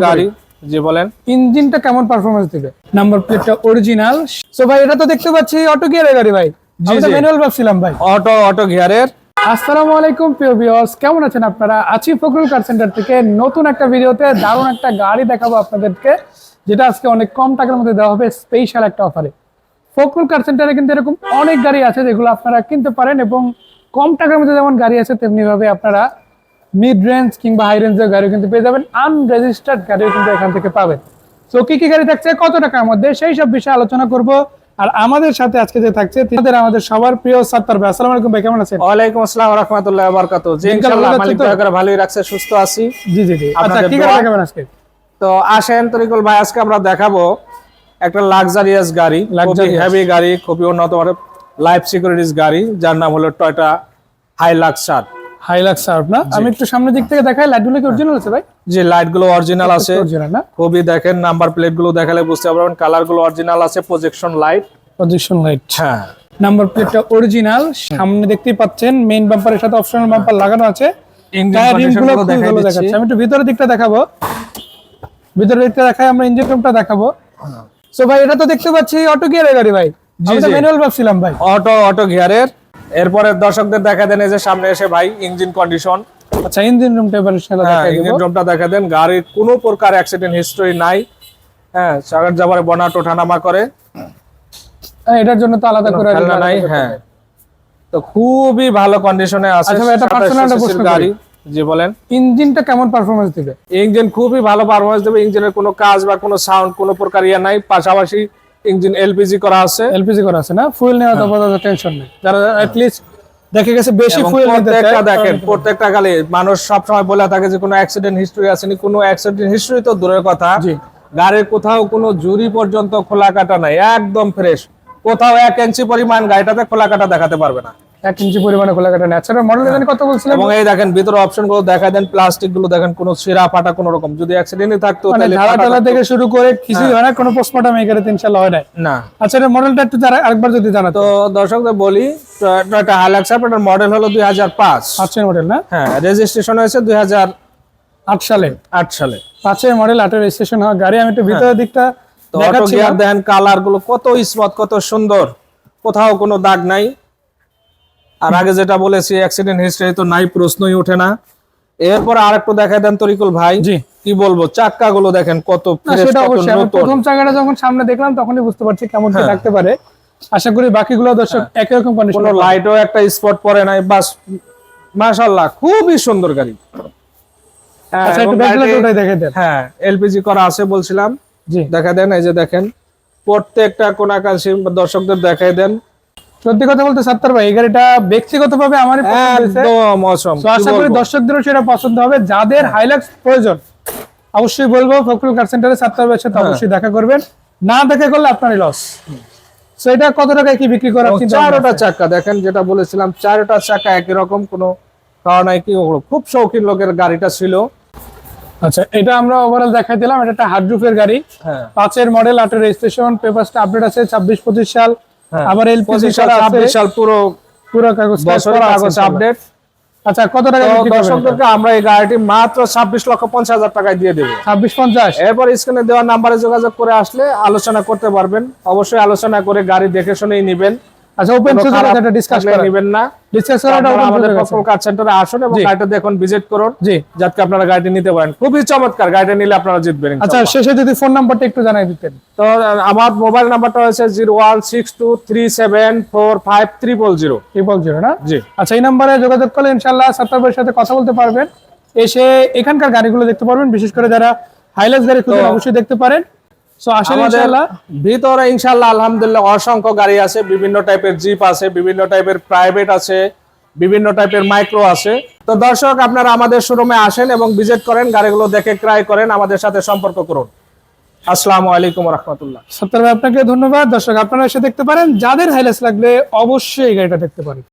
গাড়ি জি বলেন ইঞ্জিনটা কেমন পারফরম্যান্স দিবে? নাম্বার প্লেটটা অরিজিনাল। সো ভাই এটা তো দেখতে পাচ্ছি অটো গিয়ারের গাড়ি ভাই। আমি তো ম্যানুয়াল ভাবছিলাম ভাই। অটো গিয়ারের। আসসালামু আলাইকুম প্রিয় ভিউয়ার্স, কেমন আছেন আপনারা? আছি ফখরুল কার সেন্টার থেকে নতুন একটা ভিডিওতে দারুণ একটা গাড়ি দেখাবো আপনাদেরকে, যেটা আজকে অনেক কম টাকার মধ্যে দেওয়া হবে স্পেশাল একটা অফারে। ফখরুল কার সেন্টারে কিন্তু এরকম অনেক গাড়ি আছে যেগুলো আপনারা কিনতে পারেন, এবং কম টাকার মধ্যে যেমন গাড়ি আছে তেমনি ভাবে আপনারা মিড রেঞ্জ কিংবা হাই রেঞ্জের গাড়িও কিন্তু পেয়ে যাবেন, আনরেজিস্টার্ড গাড়িও কিন্তু এখান থেকে পাবেন। তো কি কি গাড়ি থাকছে, কত টাকার মধ্যে, সেই সব বিষয়ে আলোচনা করব। আর আমাদের সাথে আজকে যে থাকছে আমাদের সবার প্রিয় সাত্তার ভাই। আসসালামু আলাইকুম ভাই, কেমন আছেন? ওয়ালাইকুম আসসালাম ওয়া রাহমাতুল্লাহি ওয়া বারাকাতুহু। জি ইনশাআল্লাহ মালিক দয়া করে ভালোই রাখছে, সুস্থ আছি। জি জি জি। আচ্ছা কি গাড়ি দেখাবেন আজকে? তো আসেন তরিকুল ভাই, আজকে আমরা দেখাবো একটা লাক্সারিয়াস গাড়ি, খুবই হেভি গাড়ি, খুবই উন্নত মানের লাইফ সিকিউরিটিস গাড়ি, যার নাম হলো টয়োটা হাইলাক্সার। হাইলাক্সার না? আমি একটু সামনের দিক থেকে দেখাই। লাইটগুলো কি অরিজিনাল আছে ভাই? জি লাইট গুলো অরিজিনাল আছে, অরিজিনাল না? খুবই দেখেন নাম্বার প্লেট গুলো দেখালে বুঝতে পারবেন, কালার গুলো অরিজিনাল আছে, প্রজেকশন লাইট। হ্যাঁ, নাম্বার প্লেটটা অরিজিনাল। সামনে দেখতেই পাচ্ছেন মেইন বাম্পারের সাথে অপশনাল বাম্পার লাগানো আছে। টায়ার রিমগুলো ভালো দেখাচ্ছে। আমি একটু ভিতরের দিকটা দেখাবো, ভিতরের দিকটা দেখাই, আমরা ইঞ্জিন রুমটা দেখাবো। সো ভাই এটা তো দেখতে পাচ্ছি অটো গিয়ারের গাড়ি ভাই। আমি তো ম্যানুয়াল ভাবছিলাম ভাই। অটো গিয়ারের। এরপরে দর্শকদের দেখা দেন এই যে সামনে এসে ভাই ইঞ্জিন কন্ডিশন। আচ্ছা ইঞ্জিন রুমটা এবারে সেটা দেখাই দেব। ইঞ্জিন রুমটা দেখা দেন, গাড়ির কোনো প্রকার অ্যাক্সিডেন্ট হিস্টরি নাই। হ্যাঁ, সাগর যাবারে বনাট ওঠানামা করে, এটার জন্য তো আলাদা করে খেলনা নাই। হ্যাঁ, তো খুবই ভালো কন্ডিশনে আছে। আচ্ছা এটা পার্সোনাল একটা প্রশ্ন গাড়ি। জি বলেন, ইঞ্জিনটা কেমন পারফরম্যান্স দিবে? ইঞ্জিন খুবই ভালো পারফরম্যান্স দেবে। ইঞ্জিনের কোনো কাজ বা কোনো সাউন্ড কোনো প্রকার ইয়া নাই। পাশাপাশি ইঞ্জিন এলপিজি করা আছে। এলপিজি করা আছে না? ফুয়েল নেওয়া তো টেনশন নেই। যারা এট লিস্ট দেখে গেছে বেশি ফুয়েল নিতে চায়। দেখেন প্রত্যেকটা গাড়ি মানুষ সব সময় বলে থাকে যে কোনো অ্যাক্সিডেন্ট হিস্টরি আছে নি। কোনো অ্যাক্সিডেন্ট হিস্টরি তো দূরের কথা, গাড়ির কোথাও কোনো জুরি পর্যন্ত খোলা কাটা নাই, একদম ফ্রেশ। কোথাও 1 ইঞ্চি পরিমাণ গাড়িটাতে খোলা কাটা দেখাতে পারবে না। 1 ইঞ্চি পরিমাণে খোলা কাটা নেই। আচ্ছা মডেল জানি কত বলছিলেন? এবং এই দেখেন ভিতরে অপশন গুলো দেখা দেন, প্লাস্টিক গুলো দেখেন, কোনো ছিঁড়া ফাটা কোনো রকম যদি অ্যাক্সিডেন্টই থাকতো তাহলে ধারাতলা থেকে শুরু করে কিছুই হয় না, কোনো পোস্টমর্টম এই গাড়িতে ইনশাআল্লাহ হয় না। আচ্ছা এর মডেলটা একটু আরেকবার যদি জানা। তো দর্শকদের বলি, টয়োটা হাইলাক্সার এর মডেল হলো 2005। 5 এর মডেল না? হ্যাঁ, রেজিস্ট্রেশন হয়েছে 2008 সালে। 8 সালে 5 এর মডেল, 8 এর রেজিস্ট্রেশন হওয়া গাড়ি। আমি একটু ভিতরের দিকটা দেখাচ্ছি। দেখেন কালার গুলো কত স্মুথ, কত সুন্দর, কোথাও কোনো দাগ নাই। আর আগে যেটা বলেছি অ্যাক্সিডেন্ট হিস্টরি তো নাই, প্রশ্নই ওঠে না। এরপর আরেকটু দেখাই দেন তরিকুল ভাই। জি কি বলবো, চাক্কা গুলো দেখেন কত ফ্রেশ, সেটা কত অবশ্যই। আমি নতুন। প্রথম চাকাটা যখন সামনে দেখলাম তখনই বুঝতে পারছি কেমন কি লাগতে পারে। আশা করি বাকিগুলো দর্শক একই রকম কন্ডিশন, কোনো লাইটও একটা স্পট পড়ে নাই, বাস মাশাআল্লাহ খুবই সুন্দর গাড়ি। আচ্ছা একটু ব্যাকলাইট ওটাই দেখাই দেন। হ্যাঁ, এলপিজি করা আছে বলছিলাম। জি দেখা দেন, এই যে দেখেন প্রত্যেকটা কোনা কাছে দর্শকদের দেখাই দেন। সত্যি কথা বলতে সাত্তার ভাই, এই গাড়িটা ব্যক্তিগতভাবে আমারই পছন্দ হয়েছে। একদম অসম। তো আশা করি দর্শকদেরও সেটা পছন্দ হবে। যাদের হাইলাক্স প্রয়োজন অবশ্যই বলবো ফখরুল কার সেন্টারে সাত্তার ভাইয়ের সাথে অবশ্যই দেখা করবেন। না দেখা করলে আপনারই লস। সো এটা কত টাকায় কি বিক্রি করার চিন্তা? 4টা চাকা দেখেন, যেটা বলেছিলাম 4টা চাকা একই রকম, কোনো কারণ কি খুব শৌখিন লোকের গাড়িটা ছিল। আচ্ছা এটা আমরা ওভারঅল দেখাই দিলাম। এটা একটা হার্ড রুফের গাড়ি। 5 এর মডেল, 8 এর রেজিস্ট্রেশন, পেপারসটা আপডেট আছে 26-25 সাল। আবার এলপিজি করা আছে 26 সাল, পুরো কাগজ আপডেট। আচ্ছা কত টাকা বিক্রি করবেন? দর্শকদেরকে আমরা এই গাড়িটি মাত্র 26,50,000 টাকায় দিয়ে দেব। 26,50। এরপর স্ক্রিনে দেওয়া নাম্বারে যোগাযোগ করে আসলে আলোচনা করতে পারবেন। অবশ্যই আলোচনা করে গাড়ি দেখে শুনেই নেবেন। আচ্ছা ওপেন সুযোগ এটা ডিসকাস করে নেবেন না, ডিসকাস করাটা আমাদের ফখরুল কার সেন্টারে আসুন এবং গাড়িটা দেখুন, ভিজিট করুন, যাতে আপনারা গাড়িটি নিতে পারেন। খুবই চমৎকার, গাড়িটা নিলে আপনারা জিতবেন। আচ্ছা শেষে যদি ফোন নাম্বারটা একটু জানাই দিতেন। তো আমার মোবাইল নাম্বারটা হচ্ছে 0162374500 না? জি আচ্ছা এই নম্বরে যোগাযোগ করলে ইনশাআল্লাহ সাত্তার ভাইয়ের সাথে কথা বলতে পারবেন। এসে এখানকার গাড়িগুলো দেখতে পারবেন, বিশেষ করে যারা হাইলাক্স গাড়ি খুঁজেন অবশ্যই দেখতে পারেন। সো আসলে ইনশাআল্লাহ ভিতরে ইনশাআল্লাহ আলহামদুলিল্লাহ অসংখ্য গাড়ি আছে, বিভিন্ন টাইপের জিপ আছে, বিভিন্ন টাইপের প্রাইভেট আছে, বিভিন্ন টাইপের মাইক্রো আছে। তো দর্শক আপনারা আমাদের শোরুমে আসেন এবং ভিজিট করেন, গাড়িগুলো দেখে ক্রয় করেন, আমাদের সাথে সম্পর্ক করুন। আসসালামু আলাইকুম ওয়া রাহমাতুল্লাহ। সাত্তার ভাই আপনাকে ধন্যবাদ। দর্শক আপনারা এসে দেখতে পারেন, যাদের হাইলাক্স লাগলে অবশ্যই এই গাড়িটা দেখতে পারেন।